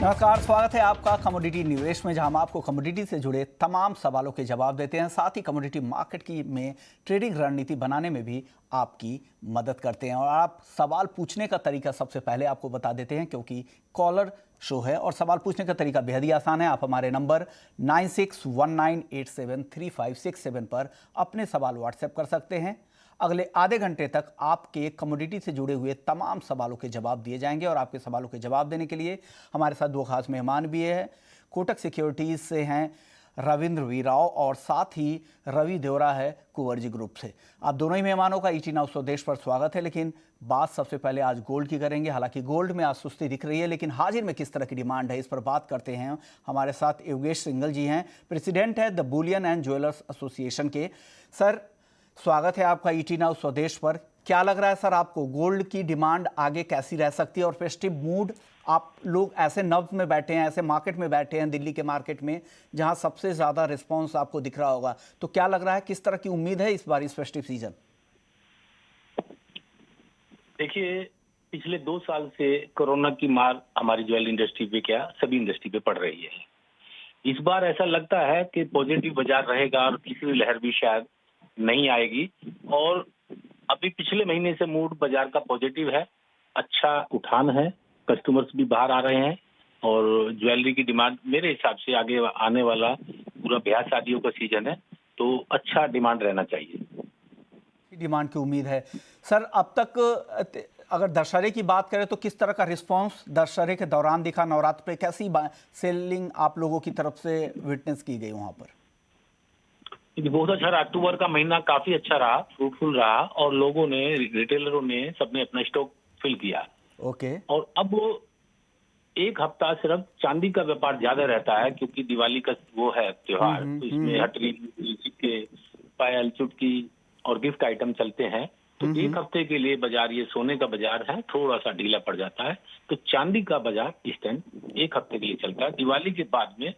नमस्कार, स्वागत है आपका कमोडिटी निवेश में, जहां हम आपको कमोडिटी से जुड़े तमाम सवालों के जवाब देते हैं। साथ ही कमोडिटी मार्केट की में ट्रेडिंग रणनीति बनाने में भी आपकी मदद करते हैं। और आप सवाल पूछने का तरीका सबसे पहले आपको बता देते हैं, क्योंकि कॉलर शो है और सवाल पूछने का तरीका बेहद ही आसान है। आप हमारे नंबर 9619873567 पर अपने सवाल व्हाट्सएप कर सकते हैं। अगले आधे घंटे तक आपके कमोडिटी से जुड़े हुए तमाम सवालों के जवाब दिए जाएंगे। और आपके सवालों के जवाब देने के लिए हमारे साथ दो खास मेहमान भी हैं। कोटक सिक्योरिटीज़ से हैं रविंद्र वी राव, और साथ ही रवि देवरा है कुंवरजी ग्रुप से। आप दोनों ही मेहमानों का ईटी नाउ स्वदेश पर स्वागत है। लेकिन बात सबसे पहले आज गोल्ड की करेंगे। हालांकि गोल्ड में आज सुस्ती दिख रही है, लेकिन हाजिर में किस तरह की डिमांड है, इस पर बात करते हैं। हमारे साथ योगेश सिंघल जी हैं, प्रेसिडेंट है the Boolean and jewellers association के। सर, स्वागत है आपका ईटी नाउ स्वदेश पर। क्या लग रहा है सर आपको, गोल्ड की डिमांड आगे कैसी रह सकती है? और फेस्टिव मूड, आप लोग ऐसे नब्ज में बैठे हैं, ऐसे मार्केट में बैठे हैं, दिल्ली के मार्केट में, जहां सबसे ज़्यादा रिस्पांस आपको दिख रहा होगा, तो क्या लग रहा है, किस तरह की उम्मीद है इस बार इस फेस्टिव सीजन? देखिए, पिछले 2 साल से कोरोना की मार हमारी ज्वेलरी इंडस्ट्री पे, क्या सभी इंडस्ट्री पे पड़ रही है। इस बार ऐसा लगता है कि पॉजिटिव बाजार रहेगा और तीसरी लहर भी शायद नहीं आएगी। और अभी पिछले महीने से मूड बाजार का पॉजिटिव है, अच्छा उठान है, कस्टमर्स भी बाहर आ रहे हैं और ज्वेलरी की डिमांड मेरे हिसाब से आगे आने वाला पूरा ब्याह शादियों का सीजन है, तो अच्छा डिमांड रहना चाहिए। डिमांड की उम्मीद है। सर, अब तक अगर दशहरे की बात करें तो किस तरह का रिस्पांस दशहरे के दौरान दिखा? नवरात्र पे कैसी सेलिंग आप लोगों की तरफ से विटनेस की गई वहां पर? बहुत अच्छा रहा। अक्टूबर का महीना काफी अच्छा रहा, फ्रूटफुल रहा और लोगों ने, रिटेलरों ने सबने अपना स्टॉक फिल किया। ओके। और अब एक हफ्ता सिर्फ चांदी का व्यापार ज्यादा रहता है, क्योंकि दिवाली का वो है त्योहार, तो इसमें हटरी, सिक्के, पायल, चुटकी और गिफ्ट आइटम चलते हैं। तो एक हफ्ते के लिए बाजार, ये सोने का बाजार है, थोड़ा सा ढीला पड़ जाता है। तो चांदी का बाजार इस टाइम एक हफ्ते के लिए चलता है। दिवाली के बाद में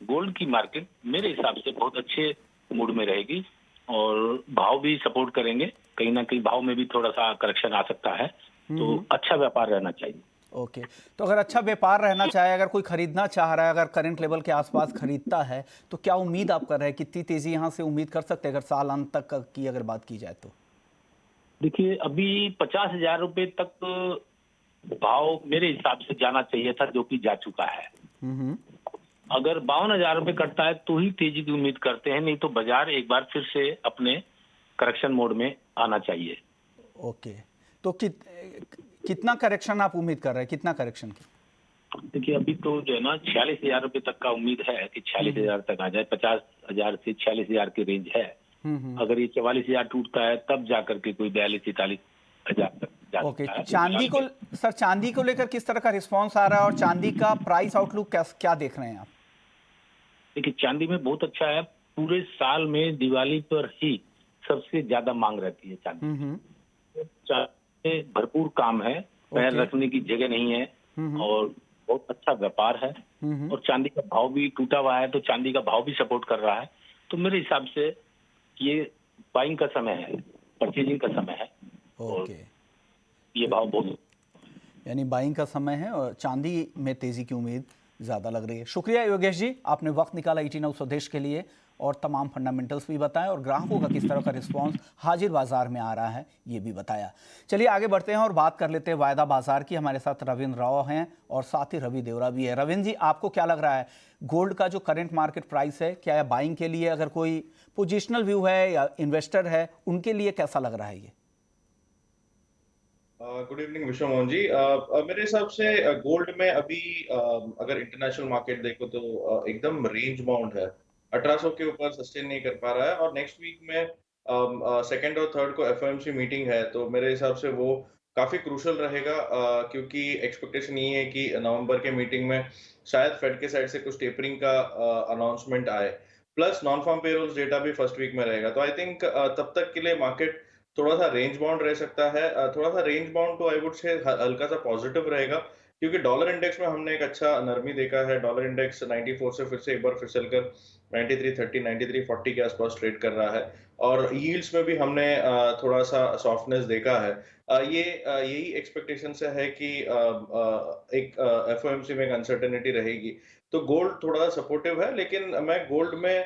गोल्ड की मार्केट मेरे हिसाब से बहुत अच्छे मूड में रहेगी और भाव भी सपोर्ट करेंगे। कहीं ना कहीं भाव में भी थोड़ा सा करेक्शन आ सकता है, तो अच्छा व्यापार रहना चाहिए। ओके। तो अगर अच्छा व्यापार रहना चाहे, अगर कोई खरीदना चाह रहा है, अगर करंट लेवल के आसपास खरीदता है, तो क्या उम्मीद आप कर रहे हैं, कितनी तेजी यहाँ से उम्मीद कर सकते हैं अगर साल अंत तक की अगर बात की जाए तो? देखिए, अभी 50,000 रुपए तक भाव मेरे हिसाब से जाना चाहिए था, जो कि जा चुका है। अगर 52,000 रुपए कटता है तो ही तेजी की उम्मीद करते हैं, नहीं तो बाजार एक बार फिर से अपने करेक्शन मोड में आना चाहिए। ओके। तो कितना करेक्शन आप उम्मीद कर रहे हैं, कितना करेक्शन की? देखिए, अभी तो जो है ना 46,000 रुपए तक का उम्मीद है कि 46,000 तक आ जाए। 50,000 से 46,000 की रेंज है। अगर ये 44,000 टूटता है तब जाकर के कोई 42-43,000 तक जा ओके। सकता है। चांदी को, सर, चांदी को लेकर किस तरह का रिस्पांस आ रहा है और चांदी का प्राइस आउटलुक क्या देख रहे हैं आप? देखिए, चांदी में बहुत अच्छा है। पूरे साल में दिवाली पर ही सबसे ज्यादा मांग रहती है चांदी। चांदी में भरपूर काम है, पैर रखने की जगह नहीं है और बहुत अच्छा व्यापार है। और चांदी का भाव भी टूटा हुआ है, तो चांदी का भाव भी सपोर्ट कर रहा है। तो मेरे हिसाब से ये बाइंग का समय है, परचेजिंग का समय है। और ये भाव बहुत, यानी बाइंग का समय है और चांदी में तेजी की उम्मीद ज़्यादा लग रही है। शुक्रिया योगेश जी, आपने वक्त निकाला ईटी नाउ स्वदेश के लिए और तमाम फंडामेंटल्स भी बताएं और ग्राहकों का किस तरह का रिस्पांस हाजिर बाजार में आ रहा है ये भी बताया। चलिए आगे बढ़ते हैं और बात कर लेते हैं वायदा बाजार की। हमारे साथ रविंद्र राव हैं और साथ ही रवि देवरा भी है। रविंद्र जी, आपको क्या लग रहा है, गोल्ड का जो करंट मार्केट प्राइस है, क्या बाइंग के लिए अगर कोई पोजिशनल व्यू है या इन्वेस्टर है, उनके लिए कैसा लग रहा है ये? गुड इवनिंग विश्व मोहन जी। मेरे हिसाब से गोल्ड में अभी अगर इंटरनेशनल मार्केट देखो तो एकदम रेंज बाउंड है, 1800 के ऊपर सस्टेन नहीं कर पा रहा है। और नेक्स्ट वीक में सेकंड और थर्ड को एफओएमसी मीटिंग है, तो मेरे हिसाब से वो काफी क्रूशल रहेगा, क्योंकि एक्सपेक्टेशन ये है कि नवंबर के मीटिंग में शायद फेड के साइड से कुछ टेपरिंग का अनाउंसमेंट आए। Plus non farm payrolls data भी फर्स्ट वीक में रहेगा, तो आई थिंक तब तक के लिए मार्केट थोड़ा सा रेंज बाउंड रह सकता है। थोड़ा सा रेंज बाउंड तो आई वुड से हल्का सा पॉजिटिव रहेगा, क्योंकि डॉलर इंडेक्स में हमने एक अच्छा नरमी देखा है। डॉलर इंडेक्स 94 से फिर से एक बार फिसल कर 9330 9340 के आसपास ट्रेड कर रहा है। और यील्ड्स में भी हमने थोड़ा सा सॉफ्टनेस देखा है। यही एक्सपेक्टेशन से है कि एक एफओएमसी में एक अनसर्टेनिटी रहेगी। तो गोल्ड थोड़ा सपोर्टिव है, लेकिन मैं गोल्ड में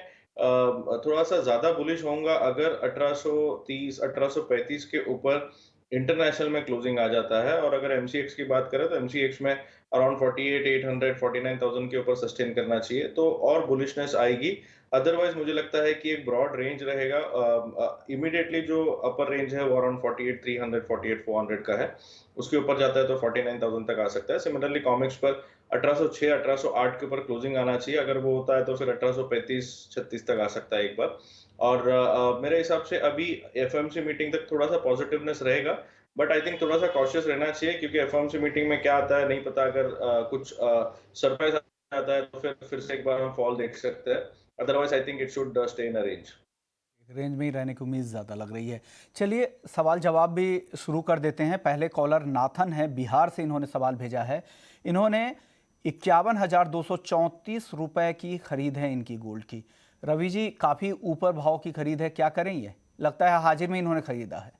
थोड़ा सा ज्यादा बुलिश होऊंगा अगर 1830 1835 के ऊपर इंटरनेशनल में क्लोजिंग आ जाता है। और अगर एमसीएक्स की बात करें तो एमसीएक्स में अराउंड 48,800 49,000 के ऊपर सस्टेन करना चाहिए, तो और बुलिशनेस आएगी। अदरवाइज मुझे लगता है कि एक ब्रॉड रेंज रहेगा। इमीडिएटली जो अपर रेंज है वो अराउंड 48,300 48,400 का है। उसके ऊपर जाता है तो 49,000 तक आ सकता है। सिमिलरली कॉमिक्स पर 1806 1808 के ऊपर क्लोजिंग आना चाहिए। अगर वो होता है तो फिर 1835 36 तक आ सकता है एक बार। और मेरे हिसाब से अभी एफओएमसी मीटिंग तक थोड़ा सा पॉजिटिवनेस रहेगा, बट आई थिंक थोड़ा सा कॉशियस रहना चाहिए, क्योंकि एफओएमसी मीटिंग में क्या आता है नहीं पता। अगर कुछ सरप्राइज आता है तो फिर से एक बार हम फॉल देख सकते हैं। Otherwise I think it should stay in a range. Range में ही रहने की उम्मीद ज़्यादा लग रही है। चलिए सवाल जवाब भी शुरू कर देते हैं। पहले कॉलर नाथन है, बिहार से इन्होंने सवाल भेजा है। इन्होंने 51,234 रुपए की खरीद है इनकी गोल्ड की। रवि जी, काफ़ी ऊपर भाव की खरीद है, क्या करें? ये लगता है हाजिर में इन्होंने खरीदा है।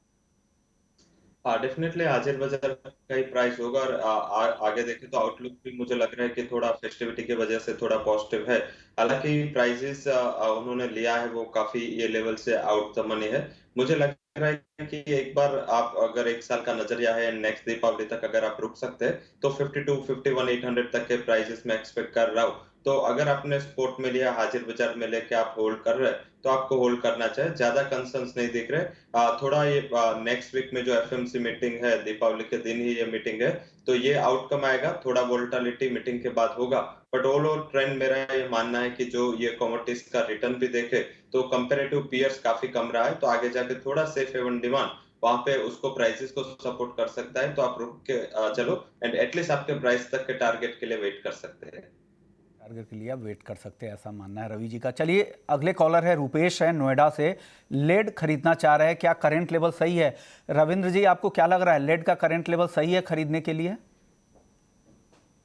हाँ, डेफिनेटली हाजिर बाजार का ही प्राइस होगा। और आगे देखें तो आउटलुक भी मुझे लग रहा है कि थोड़ा फेस्टिविटी की वजह से थोड़ा पॉजिटिव है। हालांकि प्राइसेस उन्होंने लिया है वो काफी ये लेवल से आउट द मनी है। मुझे लग रहा है कि एक बार आप अगर एक साल का नजरिया है, नेक्स्ट दीपावली तक अगर आप रुक सकते हैं तो 52 51 800 तक के प्राइसेस में एक्सपेक्ट कर रहा हूँ। तो अगर आपने स्पोर्ट में लिया, हाजिर बाजार में लेके आप होल्ड कर रहे हैं, तो आपको होल्ड करना चाहिए। ज्यादा कंसर्न्स नहीं दिख रहे। थोड़ा ये नेक्स्ट वीक में जो एफएमसी मीटिंग है, दीपावली के दिन ही ये मीटिंग है, तो ये आउटकम आएगा। थोड़ा वोलेटिलिटी मीटिंग के बाद होगा, बट ओवरऑल ट्रेंड मेरा ये मानना है कि जो ये कमोडिटीज का रिटर्न भी देखे तो कंपैरेटिव पीयर्स काफी कम रहा है। तो आगे जाके थोड़ा सेफ हेवन डिमांड वहां पे उसको प्राइसेस को सपोर्ट कर सकता है। तो आप रुक के चलो, एंड एटलीस्ट आपके प्राइस तक के टारगेट के लिए वेट कर सकते हैं। टारगेट के लिए आप वेट कर सकते हैं, ऐसा मानना है रवि जी का। चलिए अगले कॉलर है रुपेश, है नोएडा से। लेड खरीदना चाह रहे हैं, क्या करंट लेवल सही है? रविंद्र जी, आपको क्या लग रहा है, लेड का करंट लेवल सही है खरीदने के लिए?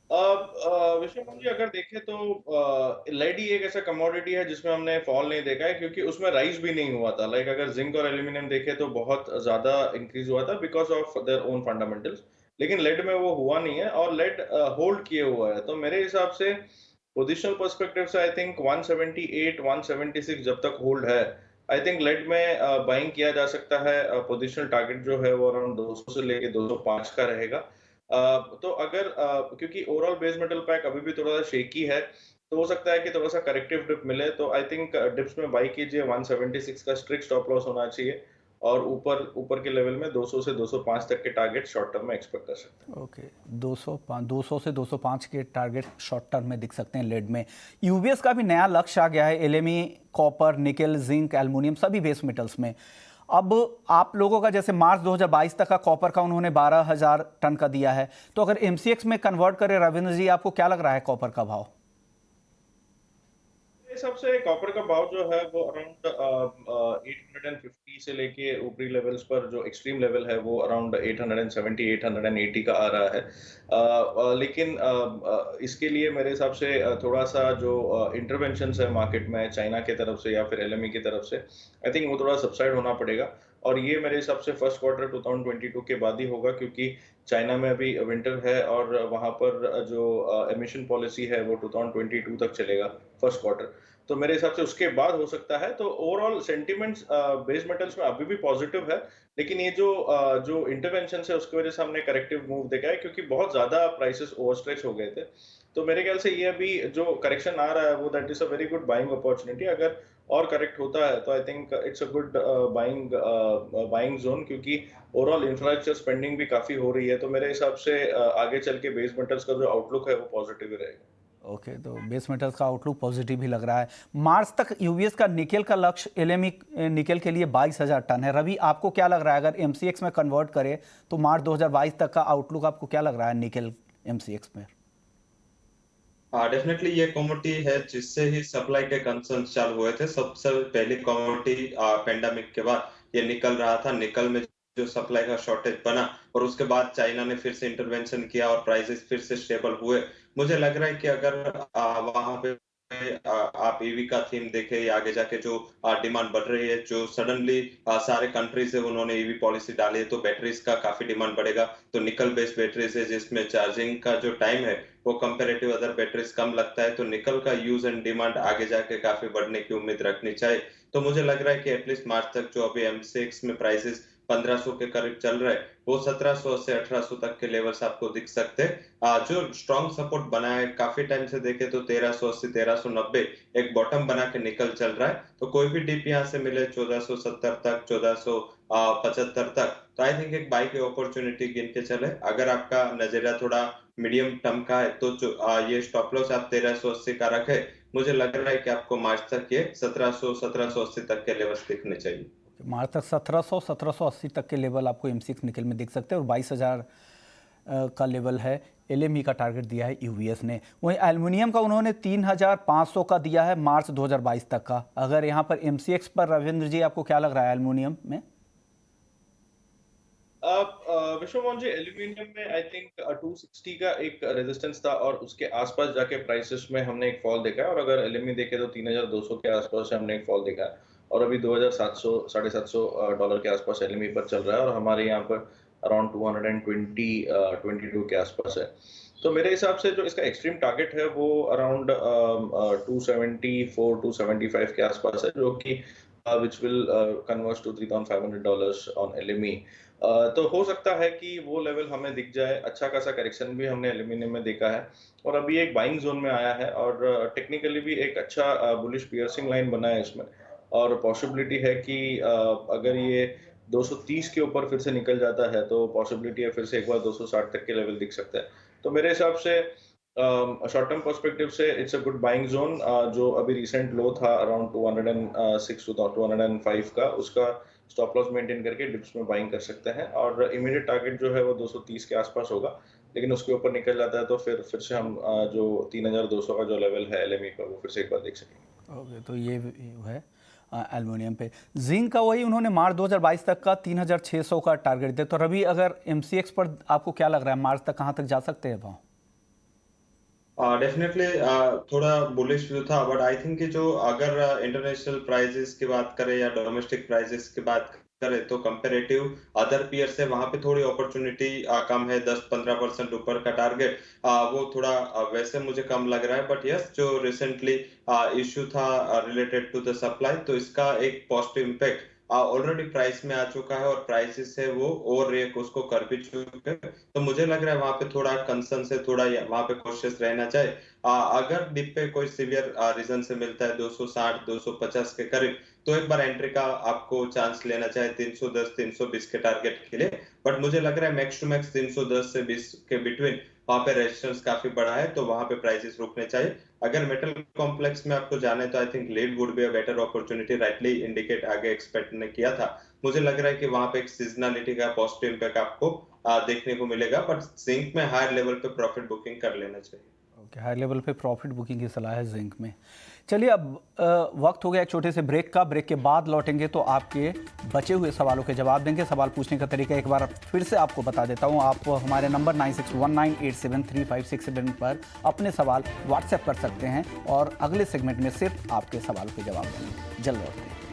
विश्वनाथ जी, अगर देखें तो लेड ही एक ऐसा कमोडिटी है जिसमें हमने फॉल नहीं देखा है, क्योंकि उसमें राइज भी नहीं हुआ था। लाइक अगर जिंक और एल्यूमिनियम देखें तो बहुत ज्यादा इंक्रीज हुआ था because of their own fundamentals, लेकिन लेड में वो हुआ नहीं है और लेड होल्ड किए हुआ है। तो मेरे हिसाब से पोजिशनल पर्सपेक्टिव से आई थिंक 178 176 जब तक होल्ड है, आई थिंक लेड में बाइंग किया जा सकता है। पोजिशनल टारगेट जो है वो अराउंड 200 से लेके 205 का रहेगा। तो अगर क्योंकि ओवरऑल बेस मेटल पैक अभी भी थोड़ा सा शेकी है, तो हो सकता है कि थोड़ा सा करेक्टिव डिप मिले। तो आई थिंक डिप्स में बाई कीजिए। 176 का स्ट्रिक्ट स्टॉप लॉस होना चाहिए, और ऊपर ऊपर के लेवल में 200 से 205 तक के टारगेट शॉर्ट टर्म में एक्सपेक्ट कर सकते हैं। ओके, 200 से 205 के टारगेट शॉर्ट टर्म में दिख सकते हैं लेड में। यूबीएस का भी नया लक्ष्य आ गया है, एलएमई, कॉपर, निकल, जिंक, एल्युमिनियम, सभी बेस मेटल्स में। अब आप लोगों का जैसे मार्च 2022 तक का कॉपर का उन्होंने 12,000 टन का दिया है, तो अगर एमसीएक्स में कन्वर्ट करें रविंद्र जी, आपको क्या लग रहा है कॉपर का भाव? सबसे कॉपर का भाव जो है वो अराउंड 850 से लेके ऊपरी लेवल्स पर, जो एक्सट्रीम लेवल है वो अराउंड 870 880 का आ रहा है। लेकिन इसके लिए मेरे हिसाब से थोड़ा सा जो इंटरवेंशन है मार्केट में चाइना की तरफ से या फिर एलएमई की तरफ से, आई थिंक वो थोड़ा सबसाइड होना पड़ेगा। और ये मेरे हिसाब से फर्स्ट क्वार्टर 2022 के बाद ही होगा, क्योंकि चाइना में अभी विंटर है और वहां पर जो एमिशन पॉलिसी है वो 2022 तक चलेगा फर्स्ट क्वार्टर। तो मेरे हिसाब से उसके बाद हो सकता है। तो ओवरऑल सेंटिमेंट्स बेस मेटल्स में अभी भी पॉजिटिव है, लेकिन ये जो इंटरवेंशन है उसकी वजह से हमने करेक्टिव मूव देखा है, क्योंकि बहुत ज्यादा प्राइसेस ओवरस्ट्रेच हो गए थे। तो मेरे ख्याल से ये अभी जो करेक्शन आ रहा है वो that is a very good buying opportunity. अगर और करेक्ट होता है तो I think it's a good buying zone, क्योंकि ओवरऑल इंफ्रास्ट्रक्चर स्पेंडिंग भी काफी हो रही है। तो मेरे हिसाब से आगे चल के बेस मेटल्स का जो आउटलुक है वो पॉजिटिव ही रहेगा। ओके, तो बेस मेटल्स का आउटलुक पॉजिटिव ही लग रहा है। मार्च तक यूबीएस का निकेल का लक्ष्य एलएमई निकेल के लिए 22,000 टन है। रवि, आपको क्या लग रहा है, अगर एमसीएक्स में कन्वर्ट करे तो मार्च 2022 तक का आउटलुक आपको क्या लग रहा है निकेल एमसीएक्स में? हाँ, डेफिनेटली ये कमोडिटी है जिससे ही सप्लाई के कंसर्न चालू हुए थे। सबसे पहली कमोडिटी पेंडेमिक के बाद ये निकल रहा था। निकल में जो सप्लाई का शॉर्टेज बना और उसके बाद चाइना ने फिर से इंटरवेंशन किया और प्राइसेस फिर से स्टेबल हुए। मुझे लग रहा है कि अगर वहां पे आप ईवी का थीम देखें, आगे जाके जो डिमांड बढ़ रही है, जो सडनली सारे कंट्री से उन्होंने ईवी पॉलिसी डाली है, तो बैटरीज का काफी डिमांड बढ़ेगा। तो निकल बेस्ड बैटरीज है जिसमें चार्जिंग का जो टाइम है वो कंपेरेटिव अदर बैटरीज कम लगता है, तो निकल का यूज एंड डिमांड आगे जाके काफी बढ़ने की उम्मीद रखनी चाहिए। तो मुझे लग रहा है कि एटलीस्ट मार्च तक जो अभी M6 में प्राइसेस 1500 के करीब चल रहा है, वो 1700 से 1800 तक के लेवल्स आपको दिख सकते हैं। जो स्ट्रॉन्ग सपोर्ट बना है काफी टाइम से देखे तो 1380 1390 एक बॉटम बना के निकल चल रहा है। तो कोई भी डिप यहाँ से मिले 1470 तक, 1475 तक, तो आई थिंक एक बाई की अपॉर्चुनिटी गिन के चले। अगर आपका नजरिया थोड़ा मीडियम टर्म का है तो ये स्टॉप लॉस आप 1380 का रखे। मुझे लग रहा है कि आपको मार्च तक ये 1700 1780 तक के लेवल्स दिखने चाहिए। मार्च तक 1780 तक के लेवल आपको M6 निकल में दिख सकते हैं और 22,000 का लेवल है LME का टारगेट दिया है UVS ने। वहीं एल्युमिनियम का उन्होंने 3,500 का दिया है मार्च 2022 तक का। अगर यहाँ पर MCX पर रविंद्र जी आपको क्या लग रहा है एल्युमिनियम में? विश्व मोहन जी, एल्यूमिनियम में आई थिंक 260 का एक रेजिस्टेंस था और उसके आसपास जाके प्राइसेस में हमने एक फॉल देखा है। और अगर LME देखे तो 3,200 के आसपास हमने एक फॉल देखा है और अभी 2,700 $750 के आसपास LME पर चल रहा है और हमारे यहाँ पर अराउंड 222 के आसपास है। तो मेरे हिसाब से जो इसका एक्सट्रीम टारगेट है वो अराउंड 274 275 के आसपास है, जो कि which will converge to $3,500 on LME। तो हो सकता है कि वो लेवल हमें दिख जाए। अच्छा खासा करेक्शन भी हमने एल्यूमिनियम में देखा है और अभी एक बाइंग जोन में आया है और टेक्निकली भी एक अच्छा बुलिश पियर्सिंग लाइन बना है इसमें और पॉसिबिलिटी है कि अगर ये 230 के ऊपर फिर से निकल जाता है तो पॉसिबिलिटी है फिर से एक बार 260 तक के लेवल दिख सकता है। तो मेरे हिसाब से शॉर्ट टर्म पर्सपेक्टिव से it's a good buying zone. जो अभी रिसेंट लो था अराउंड 206 टू 205 का, उसका स्टॉप लॉस मेंटेन करके डिप्स में बाइंग कर सकते हैं और इमीडिएट टारगेट जो है वो 230 के आसपास होगा, लेकिन उसके ऊपर निकल जाता है तो फिर से हम जो 3,200 का जो लेवल है LME का वो फिर से एक बार देख सकेंगे। ओके, तो ये है एल्युमिनियम पे। जिंक का वही उन्होंने मार्च 2022 तक का 3,600 का टारगेट दिया। तो रवि, अगर MCX पर आपको क्या लग रहा है मार्च तक कहाँ तक जा सकते हैं भाव? डेफिनेटली थोड़ा बुलिश व्यू था, बट आई थिंक कि जो अगर इंटरनेशनल प्राइजेस की बात करें या डोमेस्टिक प्राइजेस की बात करें तो कंपेरेटिव अदर पीयर से वहां पे थोड़ी अपॉर्चुनिटी कम है। 10-15% ऊपर का टारगेट वो थोड़ा वैसे मुझे कम लग रहा है। बट यस, जो रिसेंटली इश्यू था रिलेटेड टू द सप्लाई, तो इसका एक पॉजिटिव इम्पैक्ट ऑलरेडी प्राइस में आ चुका है और प्राइसेस है वो ओवर रिएक्ट उसको कर भी चुके हैं। तो मुझे लग रहा है वहां पे थोड़ा कंसर्न से थोड़ा वहां पे कॉशियस रहना चाहिए। अगर डिप पे कोई सीवियर रीजन से मिलता है 260 250 के करीब, तो एक बार एंट्री का आपको चांस लेना चाहिए 310 320 के टारगेट के लिए। बट मुझे लग रहा है मैक्स टू मैक्स 310 से 20 के बिटवीन वहां पे रेजिस्टेंस काफी बड़ा है, तो वहां पे प्राइसेस रुकने चाहिए। अगर मेटल कॉम्प्लेक्स में आपको जाना है तो I think lead would be a better opportunity, rightly indicate आगे एक्सपेक्ट ने किया था। मुझे लग रहा है कि वहां पे एक सीजनलिटी का पॉजिटिव इम्पैक्ट आपको देखने को मिलेगा, बट जिंक में हायर लेवल पे प्रॉफिट बुकिंग कर लेना चाहिए। ओके, हाई लेवल पे प्रॉफिट बुकिंग की सलाह है जिंक में। चलिए, अब वक्त हो गया एक छोटे से ब्रेक का। ब्रेक के बाद लौटेंगे तो आपके बचे हुए सवालों के जवाब देंगे। सवाल पूछने का तरीका एक बार फिर से आपको बता देता हूं। आप हमारे नंबर 9619873567 पर अपने सवाल व्हाट्सएप कर सकते हैं और अगले सेगमेंट में सिर्फ आपके सवालों के जवाब देंगे। जल्द लौटते हैं।